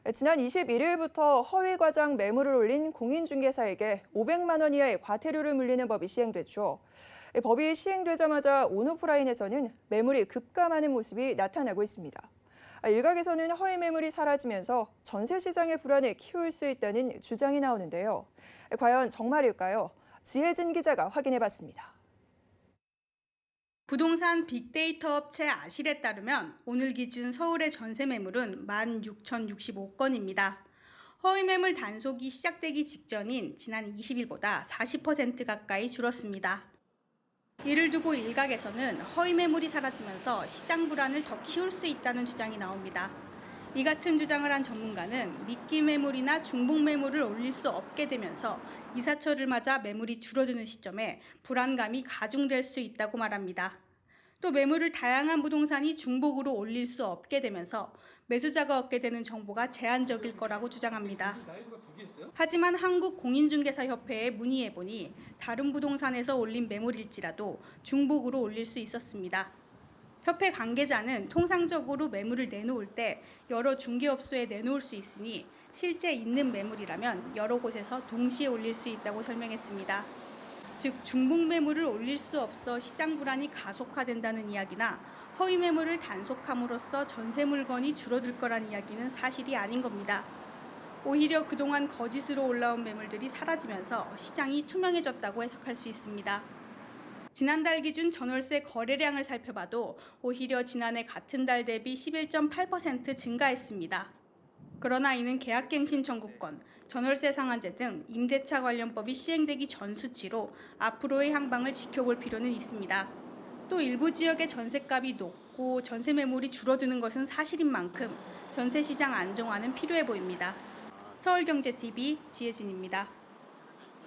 지난 21일부터 허위 과장 매물을 올린 공인중개사에게 500만 원 이하의 과태료를 물리는 법이 시행됐죠. 법이 시행되자마자 온오프라인에서는 매물이 급감하는 모습이 나타나고 있습니다. 일각에서는 허위 매물이 사라지면서 전세 시장의 불안을 키울 수 있다는 주장이 나오는데요. 과연 정말일까요? 지혜진 기자가 확인해봤습니다. 부동산 빅데이터 업체 아실에 따르면 오늘 기준 서울의 전세 매물은 16,065건입니다. 허위 매물 단속이 시작되기 직전인 지난 20일보다 40% 가까이 줄었습니다. 이를 두고 일각에서는 허위 매물이 사라지면서 시장 불안을 더 키울 수 있다는 주장이 나옵니다. 이 같은 주장을 한 전문가는 미끼 매물이나 중복 매물을 올릴 수 없게 되면서 이사철을 맞아 매물이 줄어드는 시점에 불안감이 가중될 수 있다고 말합니다. 또 매물을 다양한 부동산이 중복으로 올릴 수 없게 되면서 매수자가 얻게 되는 정보가 제한적일 거라고 주장합니다. 하지만 한국공인중개사협회에 문의해보니 다른 부동산에서 올린 매물일지라도 중복으로 올릴 수 있었습니다. 협회 관계자는 통상적으로 매물을 내놓을 때 여러 중개업소에 내놓을 수 있으니 실제 있는 매물이라면 여러 곳에서 동시에 올릴 수 있다고 설명했습니다. 즉 중복 매물을 올릴 수 없어 시장 불안이 가속화된다는 이야기나 허위 매물을 단속함으로써 전세 물건이 줄어들 거란 이야기는 사실이 아닌 겁니다. 오히려 그동안 거짓으로 올라온 매물들이 사라지면서 시장이 투명해졌다고 해석할 수 있습니다. 지난달 기준 전월세 거래량을 살펴봐도 오히려 지난해 같은 달 대비 11.8% 증가했습니다. 그러나 이는 계약갱신 청구권, 전월세 상한제 등 임대차 관련법이 시행되기 전 수치로 앞으로의 향방을 지켜볼 필요는 있습니다. 또 일부 지역의 전셋값이 높고 전세 매물이 줄어드는 것은 사실인 만큼 전세 시장 안정화는 필요해 보입니다. 서울경제TV 지혜진입니다.